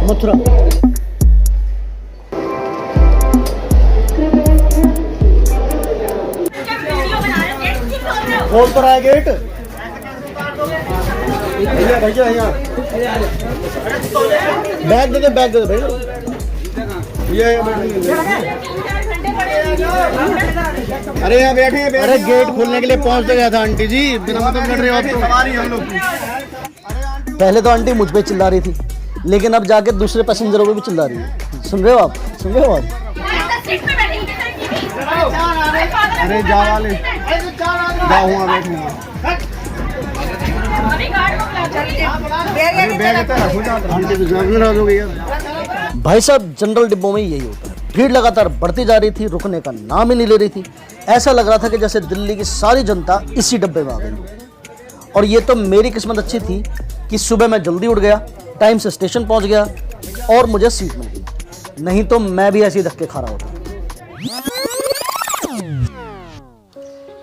मथुरा। खोल तो रहा है गेट। भैया बैग दे भैया। अरे यहाँ बैठे। अरे गेट खोलने के लिए पहुंच तो गया था आंटी जी, बिना मतलब लड़ रहे हो आप तो। सवारी हम लोग। पहले तो आंटी मुझ पे चिल्ला रही थी, लेकिन अब जाके दूसरे पैसेंजरों पे भी चिल्ला रही है। सुन रहे हो आप? अरे जा वाले जाऊँगा बैठूंगा। भाई साहब, जनरल डिब्बों में यही होता है। भीड़ लगातार बढ़ती जा रही थी, रुकने का नाम ही नहीं ले रही थी। ऐसा लग रहा था कि जैसे दिल्ली की सारी जनता इसी डब्बे में आ गई। और ये तो मेरी किस्मत अच्छी थी कि सुबह मैं जल्दी उठ गया, टाइम से स्टेशन पहुंच गया और मुझे सीट मिल गई, नहीं तो मैं भी ऐसे ही धक्के खा रहा होता।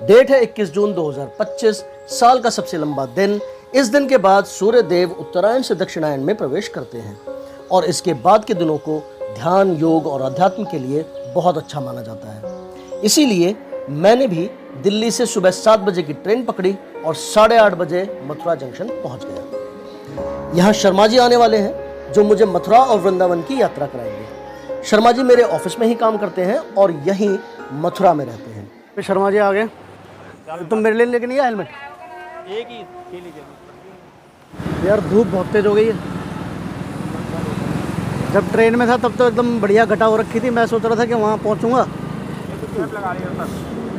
डेट है 21 जून 2025, साल का सबसे लंबा दिन। इस दिन के बाद सूर्य देव उत्तरायण से दक्षिणायन में प्रवेश करते हैं और इसके बाद के दिनों को ध्यान, योग और अध्यात्म के लिए बहुत अच्छा माना जाता है। इसीलिए मैंने भी दिल्ली से सुबह 7 बजे की ट्रेन पकड़ी और 8:30 बजे मथुरा जंक्शन पहुंच गया। यहाँ शर्मा जी आने वाले हैं जो मुझे मथुरा और वृंदावन की यात्रा कराएंगे। शर्मा जी मेरे ऑफिस में ही काम करते हैं और यहीं मथुरा में रहते हैं। शर्मा जी आ गए। तुम मेरे लिए लेके नहीं आया हेलमेट? एक ही के लिए यार, धूप बहुत तेज हो गई है। जब ट्रेन में था तब तो एकदम बढ़िया घटा हो रखी थी। मैं सोच रहा था कि वहाँ पहुँचूँगा।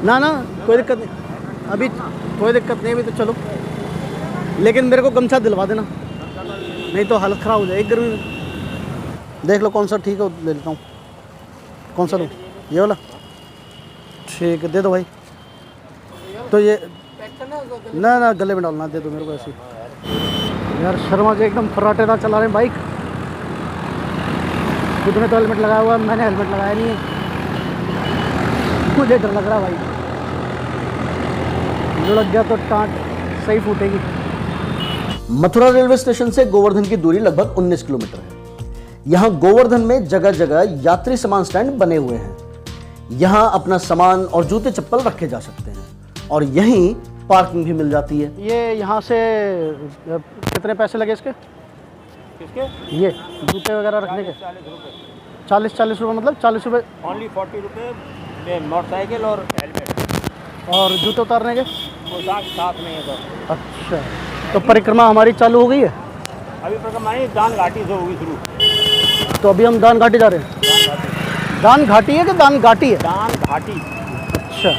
ना कोई दिक्कत नहीं, अभी कोई दिक्कत नहीं, अभी तो चलो। लेकिन मेरे को गमछा दिलवा देना, नहीं तो हालत ख़राब हो जाएगी गर्मी में। देख लो कौन सा ठीक है, ले लेता हूँ। कौन सा लूँ? ये वाला ठीक है, दे दो भाई। तो ये ना गले में डालना, दे दो मेरे को ऐसे। यार शर्मा जी एकदम फर्राटेदार चला रहे हैं बाइक। खुद ने तो हेलमेट लगाया हुआ है, मैंने हेलमेट लगाया नहीं है। मुझे डर लग रहा भाई, लग गया तो टाँट सही फूटेगी। मथुरा रेलवे स्टेशन से गोवर्धन की दूरी लगभग 19 किलोमीटर है। यहाँ गोवर्धन में जगह जगह यात्री सामान स्टैंड बने हुए हैं। यहाँ अपना सामान और जूते चप्पल रखे जा सकते हैं और यहीं पार्किंग भी मिल जाती है। ये यहाँ से कितने पैसे लगे इसके? किसके? ये जूते वगैरह रखने के 40 रुपये। मतलब 40 रुपये ओनली 40 रुपये मोटरसाइकिल और हेलमेट। और जूते उतारने के वो साथ में है सर। अच्छा, तो परिक्रमा हमारी चालू हो गई है? अभी परिक्रमा नहीं, दान घाटी से होगी शुरू। तो अभी हम दान घाटी जा रहे हैं। दान घाटी है कि दान घाटी है? दान घाटी। अच्छा,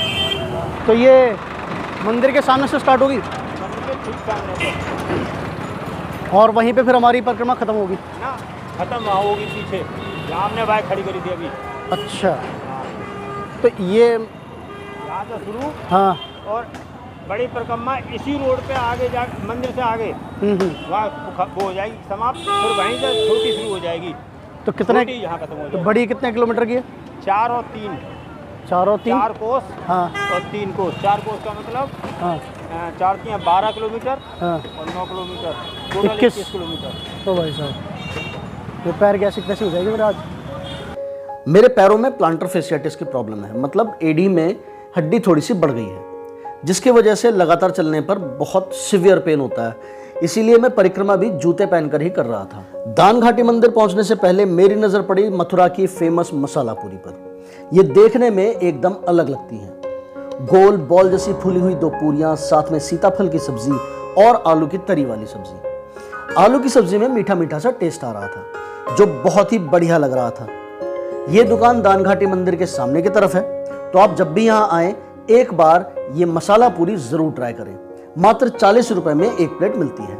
तो ये मंदिर के सामने से स्टार्ट होगी मंदिर के ठीक सामने से, और वहीं पे फिर हमारी परिक्रमा खत्म होगी ना? खत्म होगी पीछे, जहाँ हमने बाइक खड़ी करी थी अभी। अच्छा, तो ये यहाँ से शुरू। हाँ, और बड़ी परिक्रमा इसी रोड पे आगे जा, मंदिर से आगे वहाँ वो हो जाएगी समाप्त, फिर वहीं से छोटी शुरू हो जाएगी। तो कितने यहाँ खत्म हो तो जाएगी। बड़ी कितने किलोमीटर की है? 4 और 3। 4 और 3? 4 कोस हाँ और 3 कोस। 4 कोस का मतलब हाँ 4 की 12 किलोमीटर हाँ, और 9 किलोमीटर, टोटल 21 किलोमीटर। तो भाई साहब, ये पैर कैसी कैसी हो जाएगी मेरे आज। मेरे पैरों में प्लांटर फेसियाटिस की प्रॉब्लम है, मतलब एडी में हड्डी थोड़ी सी बढ़ गई है, जिसकी वजह से लगातार चलने पर बहुत सीवियर पेन होता है। इसीलिए मैं परिक्रमा भी जूते पहनकर ही कर रहा था। दान घाटी मंदिर पहुंचने से पहले मेरी नजर पड़ी मथुरा की फेमस मसाला पूरी पर। ये देखने में एकदम अलग लगती हैं। गोल बॉल जैसी फूली हुई 2 पूरियां, साथ में सीताफल की सब्जी और आलू की तरी वाली सब्जी। आलू की सब्जी में मीठा मीठा सा टेस्ट आ रहा था, जो बहुत ही बढ़िया लग रहा था। ये दुकान दान घाटी मंदिर के सामने की तरफ है, तो आप जब भी यहाँ आए एक बार ये मसाला पूरी जरूर ट्राई करें। मात्र 40 रुपए में एक प्लेट मिलती है।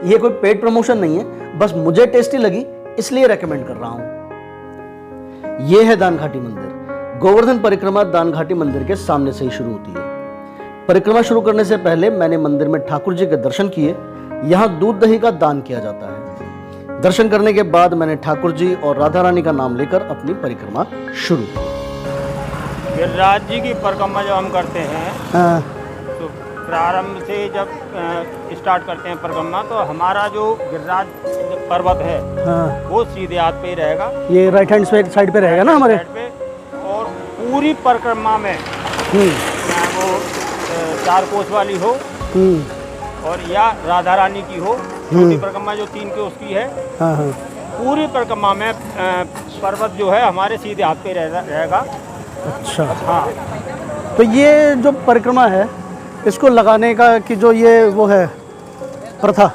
ये कोई पेड प्रमोशन नहीं है, बस मुझे टेस्टी लगी इसलिए रेकमेंड कर रहा हूं। ये है दान घाटी मंदिर। गोवर्धन परिक्रमा दान घाटी मंदिर के सामने से ही शुरू होती है। परिक्रमा शुरू करने से पहले मैंने मंदिर में ठाकुर जी के दर्शन किए। यहाँ दूध दही का दान किया जाता है। दर्शन करने के बाद मैंने ठाकुर जी और राधा रानी का नाम लेकर अपनी परिक्रमा शुरू की। गिरिराज जी की परिक्रमा जब हम करते हैं तो प्रारंभ से जब स्टार्ट करते हैं परिक्रमा तो हमारा जो गिरिराज पर्वत है हाँ, वो सीधे हाथ पे ही रहेगा, ये राइट हैंड साइड पे रहेगा ना हमारे। साइड पे। और पूरी परिक्रमा में चाहे वो 4 कोस वाली हो और या राधा रानी की हो, छोटी परिक्रमा जो 3 कोस की है, हाँ हाँ, पूरी परिक्रमा में पर्वत जो है हमारे सीधे हाथ पे रहेगा। अच्छा। हाँ, तो ये जो परिक्रमा है इसको लगाने का कि जो ये वो है प्रथा,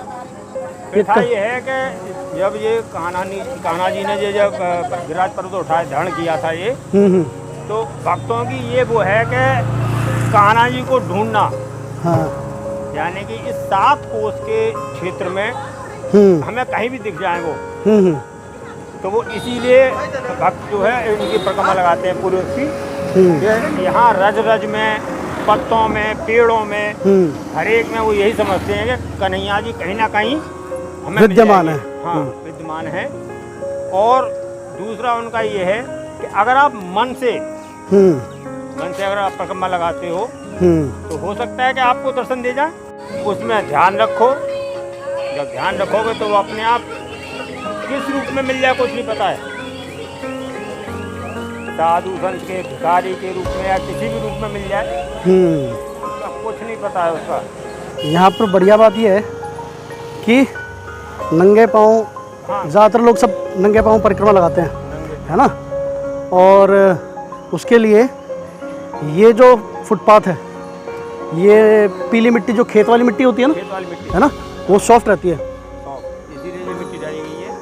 प्रथा ये है कि जब ये कान्हा जी ने जब गिरिराज पर्वत उठाया, धारण किया था ये, तो भक्तों की ये वो है कि कान्हा जी को ढूंढना, हाँ, यानी कि इस 7 कोस के क्षेत्र में हमें कहीं भी दिख जाए वो, तो वो इसीलिए भक्त जो है इनकी परिक्रमा लगाते हैं पूरे की। यहाँ रज रज में, पत्तों में, पेड़ों में, हर एक में वो यही समझते हैं कि कन्हैया जी कहीं ना कहीं हमें विद्यमान है। हाँ, विद्यमान है। और दूसरा उनका ये है कि अगर आप मन से अगर आप परिक्रमा लगाते हो तो हो सकता है कि आपको दर्शन दे जाए। उसमें ध्यान रखो, जब ध्यान रखोगे तो वो अपने आप किस रूप में मिल जाए कुछ नहीं पता है, साधु संत के भिखारी के रूप में या किसी भी रूप में मिल जाए, उसका कुछ नहीं पता है उसका। यहाँ पर बढ़िया बात यह है कि नंगे पाँव, ज़्यादातर लोग सब नंगे पाँव परिक्रमा लगाते हैं, है ना। और उसके लिए ये जो फुटपाथ है, ये पीली मिट्टी जो खेत वाली मिट्टी होती है ना, खेत वाली मिट्टी है ना, वो सॉफ्ट रहती है, इसीलिए ये मिट्टी डाली गई है,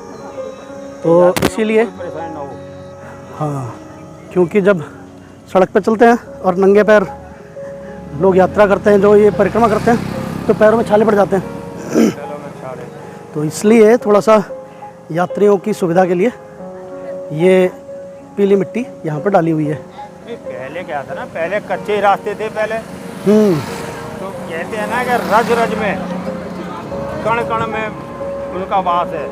तो इसीलिए परेशानी ना हो। हाँ, क्योंकि जब सड़क पे चलते हैं और नंगे पैर लोग यात्रा करते हैं, जो ये परिक्रमा करते हैं, तो पैरों में छाले पड़ जाते हैं। तो इसलिए थोड़ा सा यात्रियों की सुविधा के लिए ये पीली मिट्टी यहाँ पर डाली हुई है। पहले क्या था ना, पहले कच्चे रास्ते थे पहले, तो कहते हैं ना कि रज रज में, कण कण में उनका वास है।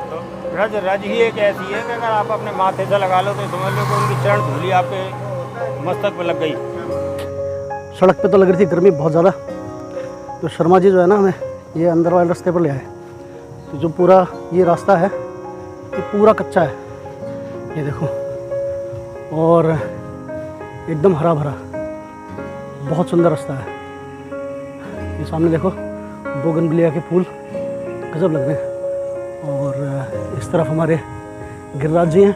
तो रज रज ही एक ऐसी है कि अगर आप अपने माथे से लगा लो तो समझ लो कि उनकी चरण धूली आपके मस्तक पे लग गई। सड़क पे तो लग रही थी गर्मी बहुत ज़्यादा, तो शर्मा जी जो है ना हमें ये अंदर वाले रास्ते पर ले आए। तो जो पूरा ये रास्ता है ये पूरा कच्चा है, ये देखो, और एकदम हरा भरा, बहुत सुंदर रास्ता है। ये सामने देखो बोगनविलिया के फूल गजब लग रहे हैं, और इस तरफ हमारे गिरिराज जी हैं।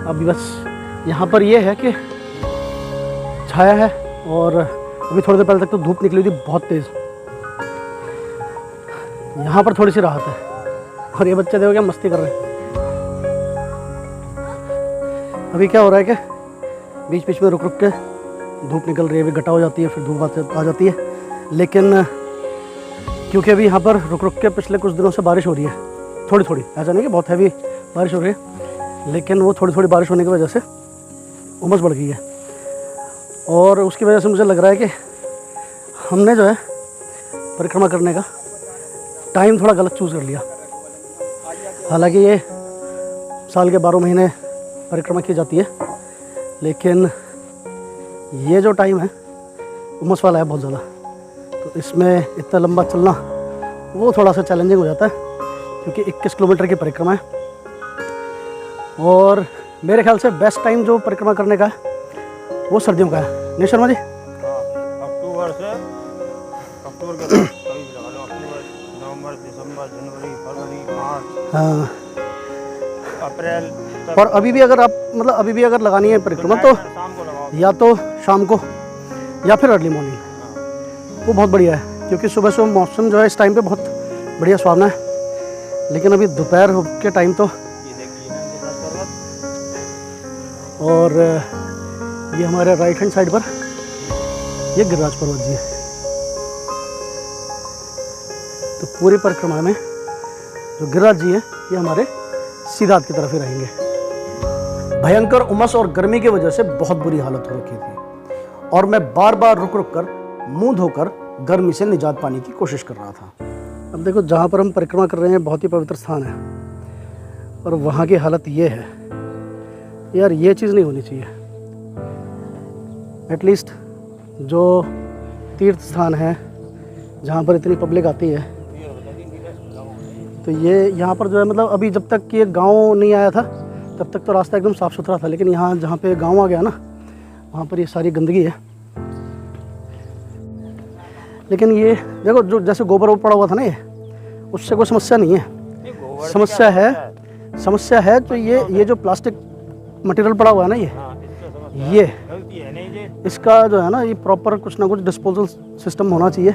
अभी बस यहाँ पर ये है कि छाया है, और अभी थोड़ी देर पहले तक तो धूप निकली थी बहुत तेज़। यहाँ पर थोड़ी सी राहत है, और ये बच्चे देखो क्या मस्ती कर रहे हैं। अभी क्या हो रहा है कि बीच बीच में रुक रुक के धूप निकल रही है, अभी घटा हो जाती है, फिर धूप आ जाती है। लेकिन क्योंकि अभी यहाँ पर रुक रुक के पिछले कुछ दिनों से बारिश हो रही है, थोड़ी थोड़ी, ऐसा नहीं कि बहुत हैवी बारिश हो रही है, लेकिन वो थोड़ी थोड़ी बारिश होने की वजह से उमस बढ़ गई है। और उसकी वजह से मुझे लग रहा है कि हमने जो है परिक्रमा करने का टाइम थोड़ा गलत चूज़ कर लिया। हालांकि ये साल के 12 महीने परिक्रमा की जाती है, लेकिन ये जो टाइम है उमस वाला है बहुत ज़्यादा, तो इसमें इतना लंबा चलना वो थोड़ा सा चैलेंजिंग हो जाता है, क्योंकि 21 किलोमीटर की परिक्रमा है। और मेरे ख्याल से बेस्ट टाइम जो परिक्रमा करने का है वो सर्दियों का है, नहीं शर्मा जी? अक्टूबर से अक्टूबर के बाद कभी भी लगा लो, अक्टूबर, नवंबर, दिसंबर, जनवरी, फरवरी, मार्च, हाँ, अप्रैल। और अभी भी अगर आप मतलब अभी भी अगर लगानी है परिक्रमा तो शाम को लगाओ, या तो शाम को या फिर अर्ली मॉर्निंग, वो बहुत बढ़िया है। क्योंकि सुबह सुबह मौसम जो है इस टाइम पे बहुत बढ़िया सुहावना है, लेकिन अभी दोपहर के टाइम तो, ये देखिए ना ये पर्वत, और ये हमारे राइट हैंड साइड पर ये गिरिराज पर्वत जी है। तो पूरी परिक्रमा में जो गिरिराज जी हैं ये हमारे सीधा हाथ की तरफ ही रहेंगे। भयंकर उमस और गर्मी की वजह से बहुत बुरी हालत हो रखी थी, और मैं बार बार रुक रुक कर मुंह धोकर गर्मी से निजात पाने की कोशिश कर रहा था। अब देखो, जहाँ पर हम परिक्रमा कर रहे हैं बहुत ही पवित्र स्थान है, और वहाँ की हालत ये है। यार ये चीज़ नहीं होनी चाहिए। एटलीस्ट जो तीर्थ स्थान है जहाँ पर इतनी पब्लिक आती है, तो ये यहाँ पर जो है मतलब अभी जब तक ये गांव नहीं आया था तब तक तो रास्ता एकदम साफ़ सुथरा था, लेकिन यहाँ जहाँ पे गांव आ गया ना वहाँ पर ये सारी गंदगी है। लेकिन ये देखो जो जैसे गोबर पड़ा हुआ था ना, ये उससे कोई समस्या नहीं है। समस्या है तो ये जो प्लास्टिक मटेरियल पड़ा हुआ है ना, ये इसका जो है ना, ये प्रॉपर कुछ ना कुछ डिस्पोजल सिस्टम होना चाहिए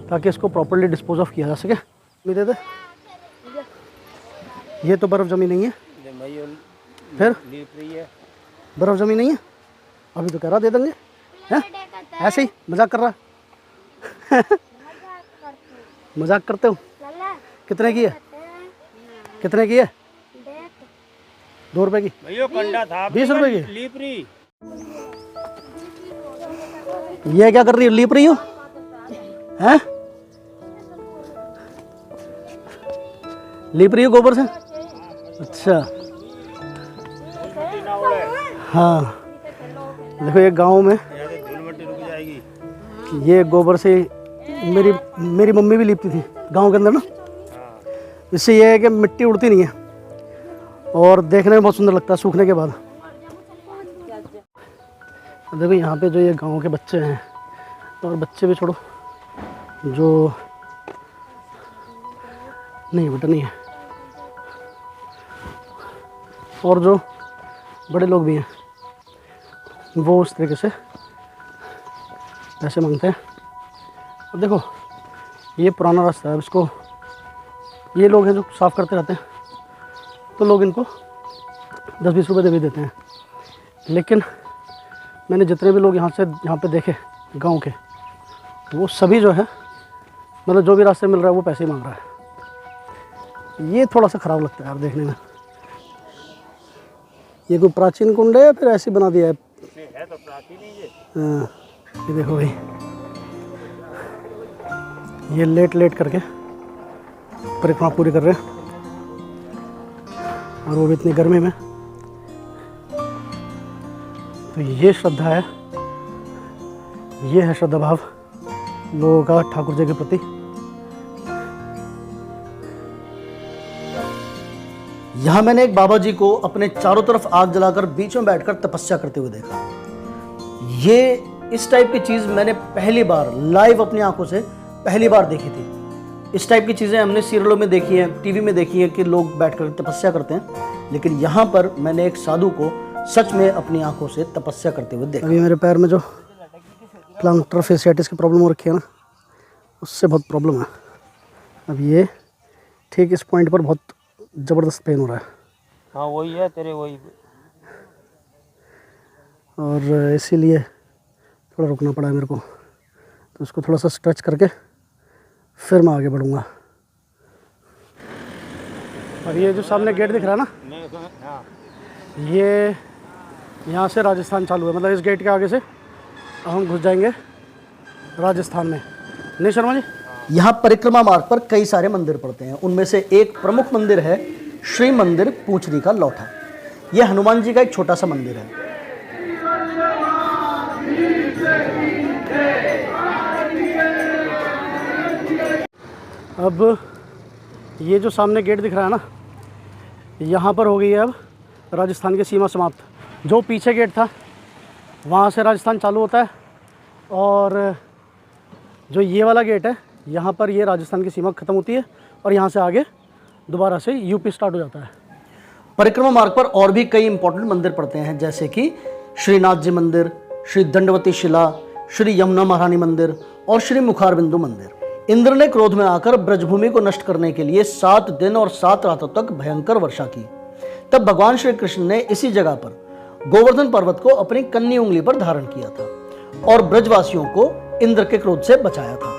ताकि इसको प्रॉपरली डिस्पोज ऑफ किया जा सके। दे दे, ये तो बर्फ़ जमी नहीं है, फिर बर्फ़ जमी नहीं है, अभी तो कह रहा दे देंगे हैं, ऐसे ही मजाक कर रहा मजाक करते हो। कितने की है, कितने की है? 2 रुपए की, 20 रुपए की लीपरी। ये क्या कर रही हो, लीप रही हो हैं? लीप रही हो गोबर से? अच्छा हाँ, देखो ये गांव में ये गोबर से मेरी मम्मी भी लीपती थी गांव के अंदर ना। इससे ये है कि मिट्टी उड़ती नहीं है और देखने में बहुत सुंदर लगता है सूखने के बाद। देखो यहाँ पे जो ये गांव के बच्चे हैं, और बच्चे भी छोड़ो, जो नहीं बेटा नहीं है, और जो बड़े लोग भी हैं वो उस तरीके से पैसे मांगते हैं। अब देखो ये पुराना रास्ता है, इसको ये लोग हैं जो साफ़ करते रहते हैं, तो लोग इनको 10-20 रुपये दे भी देते हैं। लेकिन मैंने जितने भी लोग यहाँ पे देखे गांव के, वो सभी जो है मतलब जो भी रास्ते मिल रहा है वो पैसे ही मांग रहा है। ये थोड़ा सा ख़राब लगता है यार देखने में। ये कोई प्राचीन कुंड है या फिर ऐसे बना दिया है? तो प्राचीन ही है। हाँ, ये देखो भाई, ये लेट करके परिक्रमा पूरी कर रहे हैं, और वो भी इतनी गर्मी में। तो ये श्रद्धा है, ये है श्रद्धा भाव लोगों का ठाकुर जी के प्रति। यहाँ मैंने एक बाबा जी को अपने चारों तरफ आग जलाकर बीच में बैठकर तपस्या करते हुए देखा। ये इस टाइप की चीज़ मैंने पहली बार लाइव अपनी आंखों से पहली बार देखी थी। इस टाइप की चीज़ें हमने सीरियलों में देखी हैं, टीवी में देखी हैं कि लोग बैठकर तपस्या करते हैं, लेकिन यहाँ पर मैंने एक साधु को सच में अपनी आंखों से तपस्या करते हुए देखा। अभी मेरे पैर में जो प्लांटर फेसियाटिस की प्रॉब्लम हो रखी है ना, उससे बहुत प्रॉब्लम है। अब ये ठीक इस पॉइंट पर बहुत ज़बरदस्त पेन हो रहा है। हाँ वही है तेरे, वही। और इसीलिए थोड़ा रुकना पड़ा है मेरे को, तो उसको थोड़ा सा स्ट्रेच करके फिर मैं आगे बढ़ूँगा। और ये जो सामने गेट दिख रहा है ना, ये यहाँ से राजस्थान चालू है, मतलब इस गेट के आगे से हम घुस जाएंगे राजस्थान में। नहीं शर्मा जी, यहाँ परिक्रमा मार्ग पर कई सारे मंदिर पड़ते हैं। उनमें से एक प्रमुख मंदिर है श्री मंदिर पूछरी का लौठा। यह हनुमान जी का एक छोटा सा मंदिर है। अब ये जो सामने गेट दिख रहा है ना, यहाँ पर हो गई है अब राजस्थान की सीमा समाप्त। जो पीछे गेट था वहाँ से राजस्थान चालू होता है, और जो ये वाला गेट है यहाँ पर ये राजस्थान की सीमा ख़त्म होती है, और यहाँ से आगे दोबारा से यूपी स्टार्ट हो जाता है। परिक्रमा मार्ग पर और भी कई इंपॉर्टेंट मंदिर पड़ते हैं, जैसे कि श्रीनाथ जी मंदिर, श्री दंडवती शिला, श्री यमुना महारानी मंदिर और श्री मुखारबिंदु मंदिर। इंद्र ने क्रोध में आकर ब्रजभूमि को नष्ट करने के लिए 7 दिन और 7 रातों तक भयंकर वर्षा की। तब भगवान श्री कृष्ण ने इसी जगह पर गोवर्धन पर्वत को अपनी कन्नी उंगली पर धारण किया था और ब्रजवासियों को इंद्र के क्रोध से बचाया था।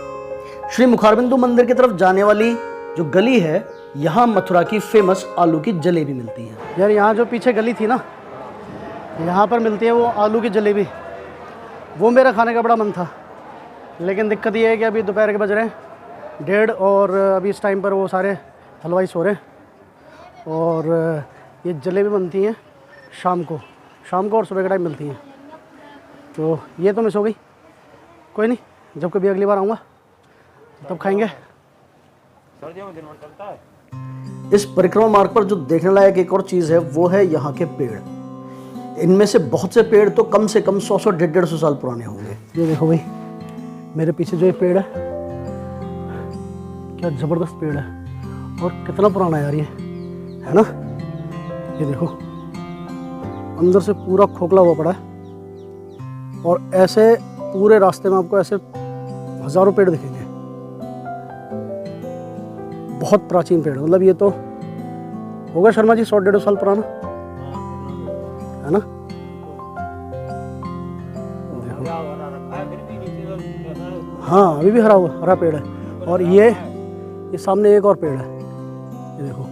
श्री मुखारबिंदु मंदिर की तरफ जाने वाली जो गली है, यहाँ मथुरा की फेमस आलू की जलेबी मिलती है। यार यहाँ जो पीछे गली थी ना, यहाँ पर मिलती है वो आलू की जलेबी। वो मेरा खाने का बड़ा मन था, लेकिन दिक्कत ये है कि अभी दोपहर के बज रहे हैं 1:30, और अभी इस टाइम पर वो सारे हलवाई सो रहे हैं। और ये जलेबी बनती हैं शाम को और सुबह के टाइम मिलती हैं। तो ये तो मिस हो गई, कोई नहीं, जब कभी अगली बार आऊँगा तब खाएंगे। सर्दियों में दिन भर चलता है। इस परिक्रमा मार्ग पर जो देखने लायक एक और चीज़ है वो है यहाँ के पेड़। इनमें से बहुत से पेड़ तो कम से कम 100 150 साल पुराने होंगे। ये देखो भाई, मेरे पीछे जो ये पेड़ है, क्या ज़बरदस्त पेड़ है और कितना पुराना है यार ये, है ना। ये देखो अंदर से पूरा खोखला हुआ पड़ा है और ऐसे पूरे रास्ते में आपको ऐसे हज़ारों पेड़ दिखेंगे। बहुत प्राचीन पेड़, मतलब ये तो होगा शर्मा जी 100 150 साल पुराना, है ना। हाँ अभी भी हरा पेड़ है। और ये सामने एक और पेड़ है, ये देखो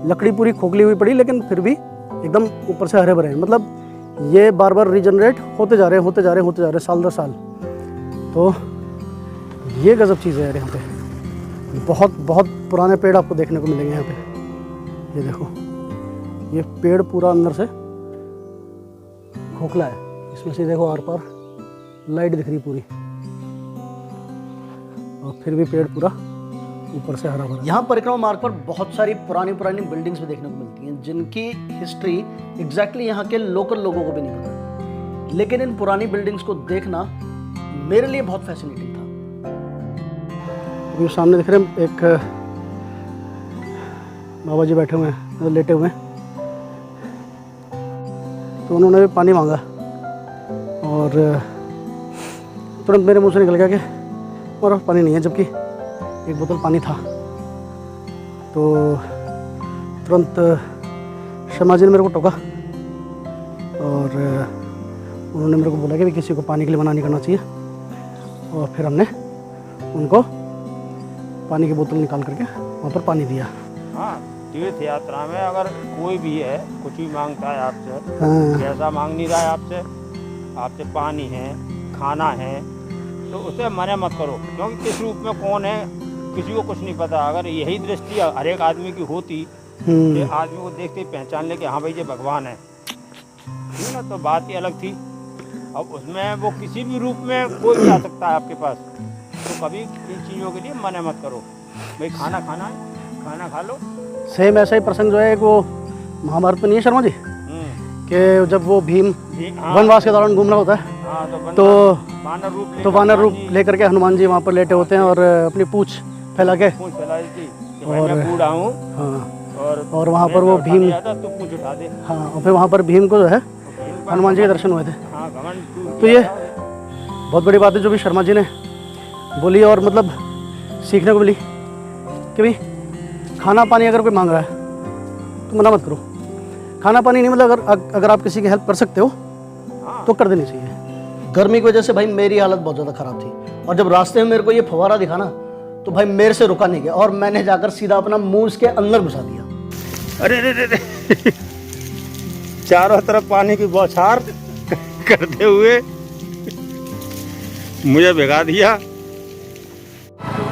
लकड़ी पूरी खोखली हुई पड़ी, लेकिन फिर भी एकदम ऊपर से हरे भरे हैं। मतलब ये बार बार रीजनरेट होते जा रहे हैं साल दर साल। तो ये गजब चीज़ है यार, यहाँ पे बहुत बहुत पुराने पेड़ आपको देखने को मिलेंगे यहाँ पे। ये देखो ये पेड़ पूरा अंदर से खोखला है, इसमें से देखो आर पार लाइट दिख रही पूरी, और फिर भी पेड़ पूरा ऊपर से हरा भरा। यहाँ परिक्रमा मार्ग पर बहुत सारी पुरानी बिल्डिंग्स भी देखने को मिलती हैं, जिनकी हिस्ट्री एग्जैक्टली यहाँ के लोकल लोगों को भी नहीं पता, लेकिन इन पुरानी बिल्डिंग्स को देखना मेरे लिए बहुत फैसिनेटिंग था। अभी सामने दिख रहे हैं एक बाबा जी बैठे हुए हैं, लेटे हुए हैं, तो उन्होंने भी पानी मांगा और तुरंत मेरे मुंह से निकल गया कि और पानी नहीं है, जबकि एक बोतल पानी था। तो तुरंत शर्मा जी ने मेरे को टोका और उन्होंने मेरे को बोला कि किसी को पानी के लिए मना नहीं करना चाहिए, और फिर हमने उनको पानी की बोतल निकाल करके वहाँ पर पानी दिया। हाँ, तीर्थ यात्रा में अगर कोई भी है कुछ भी मांगता है आपसे, हाँ। पैसा मांग नहीं रहा है आपसे पानी है, खाना है, तो उसे मना मत करो, क्योंकि किस रूप में कौन है किसी को कुछ नहीं पता। अगर यही दृष्टि हर एक आदमी की होती कि आदमी को देखते ही पहचान ले कि हाँ भाई ये भगवान है, ठीक ना, तो बात ही अलग थी। अब उसमें वो किसी भी रूप में कोई भी आ सकता है आपके पास, तो कभी इन चीज़ों के लिए मना मत करो। भाई खाना खाना है, खाना खा लो। सेम ऐसा ही प्रसंग जो है वो महाभारत में नहीं है शर्मा जी, कि जब वो भीम वनवास के दौरान घूम रहा होता है, हाँ, तो वानर रूप लेकर के हनुमान जी वहाँ पर लेटे होते हैं और अपनी पूंछ फैला के, और मैं बूढ़ा हूँ, हाँ, और वहाँ पर वो भीम, तो पूंछ उठा दे, हाँ, और फिर वहाँ पर भीम को जो है हनुमान जी के दर्शन हुए थे। तो ये बहुत बड़ी बात है जो भी शर्मा जी ने बोली, और मतलब सीखने को मिली कि भाई खाना पानी अगर कोई मांग रहा है तो मना मत करो। खाना पानी नहीं, मतलब अगर आप किसी की हेल्प कर सकते हो तो कर देनी चाहिए। गर्मी की वजह से भाई मेरी हालत बहुत ज़्यादा ख़राब थी, और जब रास्ते में मेरे को ये फव्वारा दिखा ना, तो भाई मेरे से रुका नहीं गया और मैंने जाकर सीधा अपना मुंह इसके अंदर घुसा दिया। अरे चारों तरफ पानी की बौछार करते हुए मुझे भिगा दिया।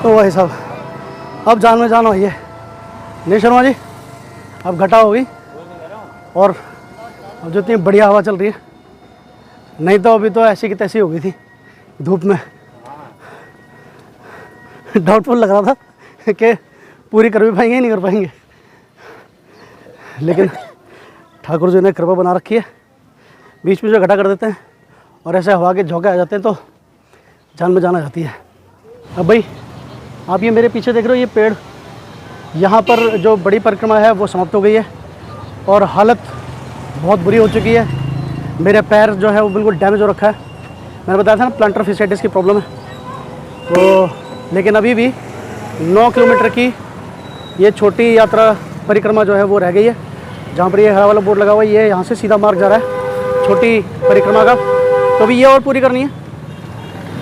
तो भाई साहब अब जान में जान हुई है, नहीं शर्मा जी, अब घटा हो गई, और अब जो इतनी बढ़िया हवा चल रही है, नहीं तो अभी तो ऐसी की तैसी हो गई थी धूप में। डाउटफुल लग रहा था कि पूरी कर भी पाएंगे या नहीं कर पाएंगे, लेकिन ठाकुर जी ने कृपा बना रखी है, बीच में जो घटा कर देते हैं और ऐसे हवा के झोंके आ जाते हैं तो जान में जान आ जाती है। अब भाई आप ये मेरे पीछे देख रहे हो, ये पेड़, यहाँ पर जो बड़ी परिक्रमा है वो समाप्त हो गई है और हालत बहुत बुरी हो चुकी है। मेरे पैर जो है वो बिल्कुल डैमेज हो रखा है, मैंने बताया था ना प्लांटर फिसाइटिस की प्रॉब्लम है। तो लेकिन अभी भी 9 किलोमीटर की ये छोटी यात्रा परिक्रमा जो है वो रह गई है, जहाँ पर ये हरा वाला बोर्ड लगा हुआ है, ये यहाँ से सीधा मार्ग जा रहा है छोटी परिक्रमा का। तो अभी ये और पूरी करनी है,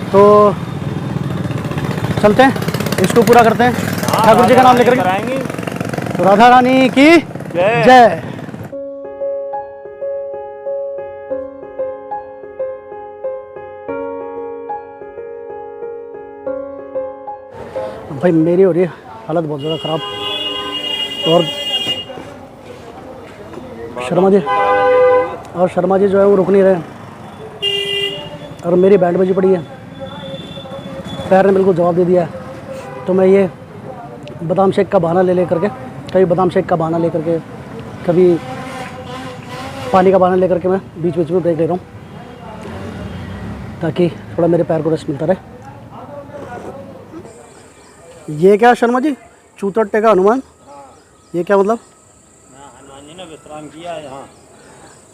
तो चलते हैं, इसको पूरा करते हैं, ठाकुर जी का नाम लेकर कराएंगे। तो राधा रानी की जय। भाई मेरी हो रही है हालत बहुत ज़्यादा ख़राब, और शर्मा जी जो है वो रुक नहीं रहे, और मेरी बैंड बजी पड़ी है, पैर ने बिल्कुल जवाब दे दिया है। तो मैं ये बादाम शेक का बहाना ले करके, कभी बादाम शेक का बहाना ले करके, कभी पानी का बहाना ले करके मैं बीच बीच में ब्रेक ले रहा हूँ, ताकि थोड़ा मेरे पैर को रेस्ट मिलता रहे। ये क्या शर्मा जी, चूतट्टे का हनुमान, ये क्या मतलब? हनुमान जी ने विश्राम किया यहाँ,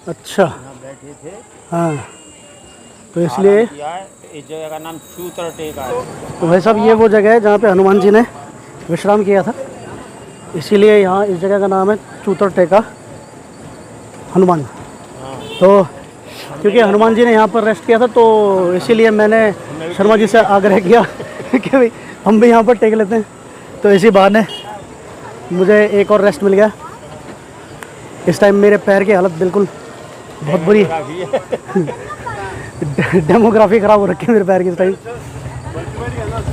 अच्छा, यहाँ बैठे थे, हाँ, तो इसलिए इस जगह का नाम चूतट्टे का है। तो भाई साहब ये वो जगह है जहाँ पे हनुमान जी ने विश्राम किया था, इसीलिए यहाँ इस जगह का नाम है चूतट्टे का हनुमान। तो क्योंकि हनुमान जी ने यहाँ पर रेस्ट किया था, तो इसीलिए मैंने शर्मा जी से आग्रह किया कि भाई हम भी यहाँ पर टेक लेते हैं। तो इसी बहाने मुझे एक और रेस्ट मिल गया। इस टाइम मेरे पैर की हालत बिल्कुल बहुत बुरी, डेमोग्राफी ख़राब हो रखी है मेरे पैर की इस टाइम।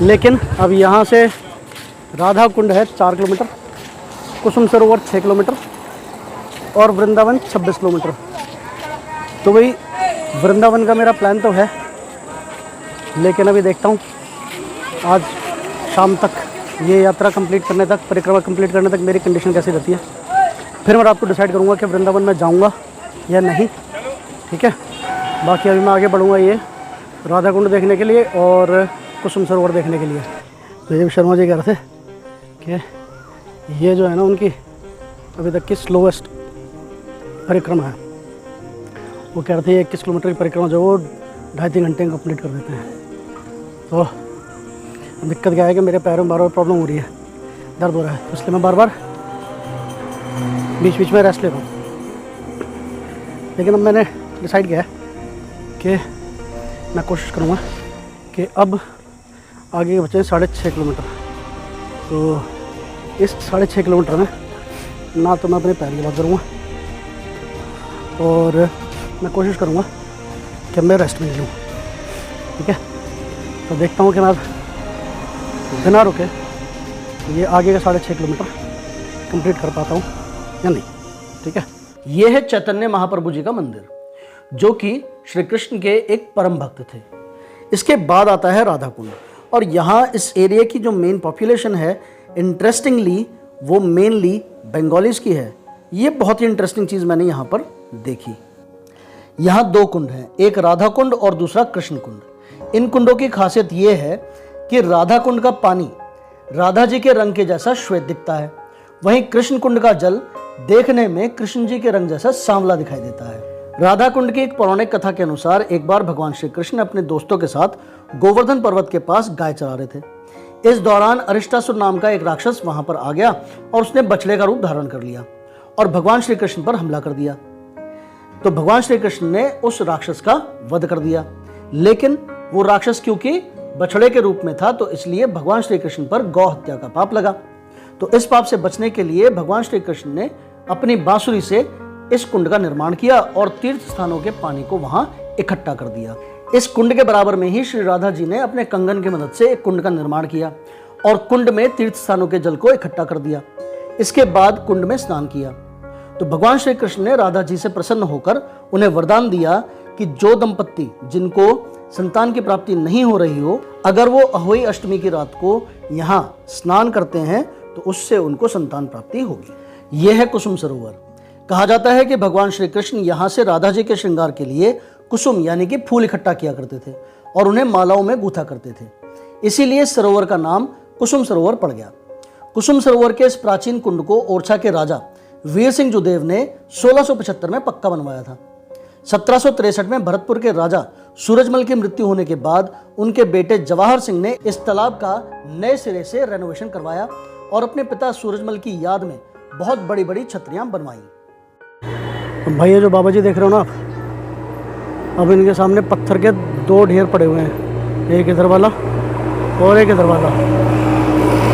लेकिन अब यहाँ से राधा कुंड है 4 किलोमीटर, कुसुम सरोवर 6 किलोमीटर और वृंदावन 26 किलोमीटर। तो भाई वृंदावन का मेरा प्लान तो है, लेकिन अभी देखता हूँ आज शाम तक ये यात्रा कंप्लीट करने तक, परिक्रमा कंप्लीट करने तक मेरी कंडीशन कैसी रहती है। फिर मैं रात को डिसाइड करूँगा कि वृंदावन में जाऊँगा या नहीं, ठीक है। बाकी अभी मैं आगे बढ़ूँगा ये राधा कुंड देखने के लिए और कुसुम सरोवर देखने के लिए। तो ये शर्मा जी कह रहे थे कि ये जो है ना उनकी अभी तक की स्लोएस्ट परिक्रमा है। वो कह रहे थे 21 किलोमीटर की परिक्रमा जो वो 2.5-3 घंटे में कंप्लीट कर देते हैं। तो दिक्कत क्या है कि मेरे पैरों में बार बार प्रॉब्लम हो रही है, दर्द हो रहा है, इसलिए मैं बार बार बीच बीच में रेस्ट ले रहा हूँ। लेकिन अब मैंने डिसाइड किया है कि मैं कोशिश करूँगा कि अब आगे के बचे 6.5 किलोमीटर, तो इस 6.5 किलोमीटर में ना तो मैं अपने पैर की बात करूँगा और मैं कोशिश करूँगा कि मैं रेस्ट में लूँ, ठीक है। तो देखता हूँ कि मैं बिना रुके ये आगे का 6.5 किलोमीटर कंप्लीट कर पाता हूँ या नहीं, ठीक है। ये है चैतन्य महाप्रभु जी का मंदिर, जो कि श्री कृष्ण के एक परम भक्त थे। इसके बाद आता है राधा कुंड, और यहाँ इस एरिया की जो मेन पॉपुलेशन है, इंटरेस्टिंगली वो मेनली बंगालीज की है। ये बहुत ही इंटरेस्टिंग चीज़ मैंने यहाँ पर देखी। यहाँ 2 कुंड हैं, एक राधा कुंड और दूसरा कृष्ण कुंड। इन कुंडों की खासियत ये है कि राधा कुंड का पानी राधा जी के रंग के जैसा श्वेत दिखता है, वहीं कृष्ण कुंड का जल देखने में कृष्ण जी के रंग जैसा सांवला दिखाई देता है। राधा कुंड की एक पौराणिक कथा के अनुसार एक बार भगवान श्री कृष्ण अपने दोस्तों के साथ गोवर्धन पर्वत के पास गाय चरा रहे थे। इस दौरान अरिष्टासुर नाम का एक राक्षस वहां पर आ गया और उसने बछड़े का रूप धारण कर लिया और भगवान श्री कृष्ण पर हमला कर दिया। तो भगवान श्री कृष्ण ने उस राक्षस का वध कर दिया, लेकिन वो राक्षस क्योंकि बछड़े के रूप में था, तो इसलिए भगवान श्री कृष्ण पर गौ हत्या का पाप लगा। तो इस पाप से बचने के लिए भगवान श्री कृष्ण ने अपनी बांसुरी से इस कुंड का निर्माण किया और तीर्थ स्थानों के पानी को वहां इकट्ठा कर दिया। इस कुंड के बराबर में ही श्री राधा जी ने अपने कंगन की मदद से एक कुंड का निर्माण किया और कुंड में तीर्थ स्थानों के जल को इकट्ठा कर दिया। इसके बाद कुंड में स्नान किया। तो भगवान श्री कृष्ण ने राधा जी से प्रसन्न होकर उन्हें वरदान दिया कि जो दंपत्ति जिनको संतान की प्राप्ति नहीं हो रही हो, अगर वो अहोई अष्टमी की रात को यहाँ स्नान करते हैं तो उससे उनको संतान प्राप्ति होगी। यह है कुसुम सरोवर। कहा जाता है कि भगवान श्री कृष्ण यहाँ से राधा जी के श्रृंगार के लिए कुसुम यानी कि फूल इकट्ठा किया करते थे और उन्हें मालाओं में गूंथा करते थे, इसीलिए सरोवर का नाम कुसुम सरोवर पड़ गया। कुसुम सरोवर के इस प्राचीन कुंड को ओरछा के राजा वीर सिंह जुदेव ने 1675 में पक्का बनवाया था। 1763 में भरतपुर के राजा सूरजमल की मृत्यु होने के बाद उनके बेटे जवाहर सिंह ने इस तालाब का नए सिरे से रेनोवेशन करवाया और अपने पिता सूरजमल की याद में बहुत बड़ी बड़ी छतरियां बनवाई। भाई ये जो बाबा जी देख रहे हो ना आप, अब इनके सामने पत्थर के 2 ढेर पड़े हुए हैं, एक इधर वाला और एक इधर वाला।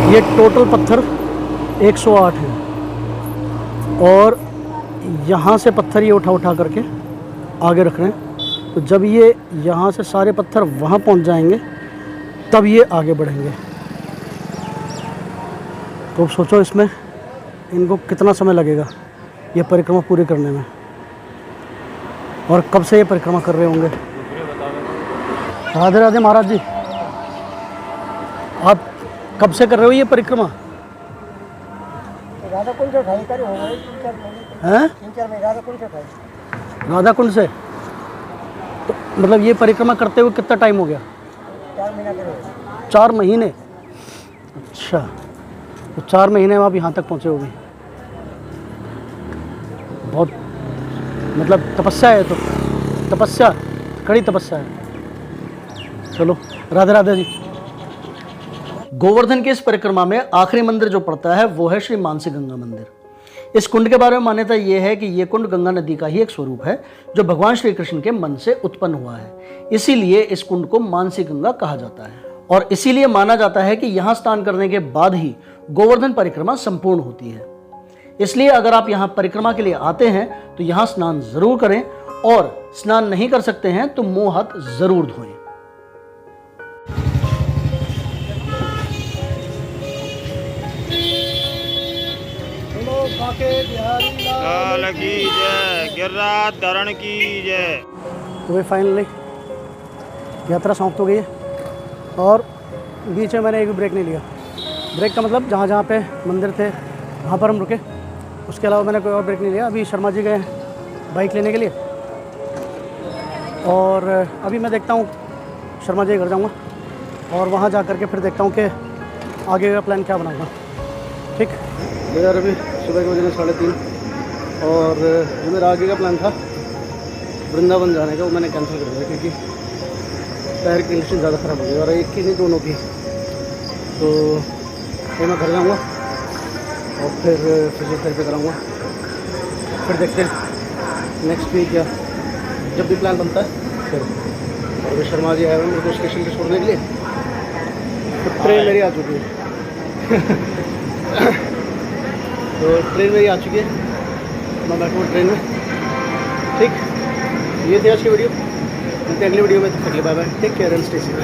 ये टोटल पत्थर 108 है और यहाँ से पत्थर ये उठा करके आगे रख रहे हैं। तो जब ये यहाँ से सारे पत्थर वहाँ पहुँच जाएंगे तब ये आगे बढ़ेंगे। तो अब सोचो इसमें इनको कितना समय लगेगा ये परिक्रमा पूरी करने में, और कब से ये परिक्रमा कर रहे होंगे। राधे राधे महाराज जी। आप कब से कर रहे हो ये परिक्रमा? राधा कुंड से उठाई कर हो गए 3-4 महीने। हैं? 3-4 महीने राधा कुंड से उठाई। राधा कुंड से? तो मतलब ये परिक्रमा करते हुए कितना टाइम हो गया? 4 महीना करे हो। 4 महीने? अच्छा, तो 4 महीने में आप यहाँ तक पहुँचे होगे। बहुत मतलब तपस्या है, तो तपस्या, कड़ी तपस्या है। चलो राधे राधे जी। गोवर्धन की इस परिक्रमा में आखिरी मंदिर जो पड़ता है वो है श्री मानसी गंगा मंदिर। इस कुंड के बारे में मान्यता ये है कि ये कुंड गंगा नदी का ही एक स्वरूप है जो भगवान श्री कृष्ण के मन से उत्पन्न हुआ है। इसीलिए इस कुंड को मानसी गंगा कहा जाता है और इसीलिए माना जाता है कि यहाँ स्नान करने के बाद ही गोवर्धन परिक्रमा संपूर्ण होती है। इसलिए अगर आप यहाँ परिक्रमा के लिए आते हैं तो यहाँ स्नान जरूर करें और स्नान नहीं कर सकते हैं तो मुंह हाथ जरूर धोएं। लाल की जय, गिरिराज धरण की जय। तो भाई फाइनली यात्रा समाप्त हो गई है और बीच में मैंने एक भी ब्रेक नहीं लिया। ब्रेक का मतलब जहाँ जहाँ पे मंदिर थे वहाँ पर हम रुके, उसके अलावा मैंने कोई और ब्रेक नहीं लिया। अभी शर्मा जी गए बाइक लेने के लिए और अभी मैं देखता हूँ शर्मा जी घर जाऊँगा और वहाँ जा कर के फिर देखता हूँ कि आगे का प्लान क्या बनाऊँगा। ठीक यार, अभी सुबह के बजे 3:30 और जो मेरा आगे का प्लान था वृंदावन जाने का वो मैंने कैंसिल कर दिया क्योंकि पैर की कंडीशन ज़्यादा ख़राब हो गई और एक की नहीं दोनों की। तो मैं घर जाऊँगा और फिर फिजियोथेरेपी कराऊँगा। फिर देखते हैं नेक्स्ट वीक या जब भी प्लान बनता है फिर। और अभी शर्मा जी आए हुए मेरे को स्टेशन पे छोड़ने के लिए, तो ट्रेन मेरी आ चुकी है। तो ट्रेन मेरी आ चुकी है, मैं बैठूँगा ट्रेन में। ठीक, ये थी आज की वीडियो। मिलते हैं अगली वीडियो में। तब तक के लिए bye bye, take care and stay safe.